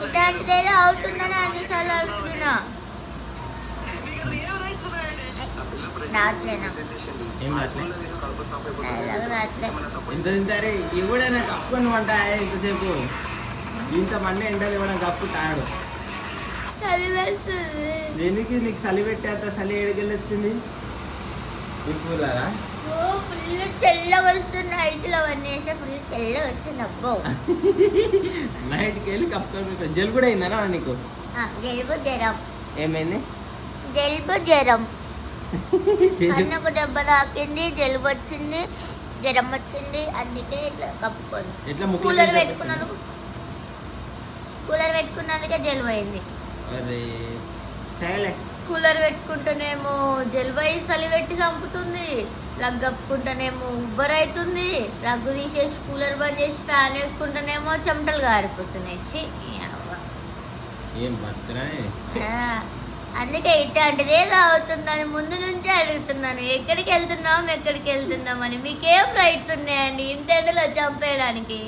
ఇట్లాంటిదేదో అవుతుందని అన్నిసార్లు అడుగుతున్నా. రాట్లేనా ఏం రాట్లే రాట్లే. ఎంత తింటారే ఎవడైనా కప్పుకొని వంట ఇంతసేపు ఇంతమంది ఎండలు ఇవ్వడం కప్పు తాడు చదివేస్తుంది. దేనికి నీకు చలి పెట్టేంత చలి ఏడుకెళ్ళి వచ్చింది ఈ కూలరా ఫుల్ తెల్లగా వస్తుంది. ఐదులో అవన్నీ వేస్తే ఫుల్ తెల్లగా వస్తుంది. అబ్బో నైట్కి వెళ్ళి కప్పుకొని జలు కూడా అయిందనా నీకు? జలుబు జ్వరం. ఏమైంది? జలుబు జ్వరం. అన్నకు దెబ్బ తాకింది, జలుబు వచ్చింది, జ్వరం వచ్చింది. అందుకే ఇట్లా కప్పుకొని ఎట్లా కూలర్ పెట్టుకున్నాను. కూలర్ పెట్టుకున్నందుకే జలుబు అయింది. అరే సరేలే. కూలర్ పెట్టుకుంటేనేమో జలుబు అయ్యి చలి పెట్టి చంపుతుంది. రగ్గు కప్పుకుంటేనేమో ఉబ్బర్ అవుతుంది. రగ్గు తీసేసి కూలర్ బంద్ చేసి ఫ్యాన్ వేసుకుంటేనేమో చెమటలు గారిపోతున్నాయి. ఏం బతుకురా? అందుకే ఇట్లాంటిదే అవుతుందని ముందు నుంచే అడుగుతున్నాను. ఎక్కడికి వెళ్తున్నాం అని. మీకేం రైట్స్ ఉన్నాయండి ఇంత ఎండలో చంపేయడానికి?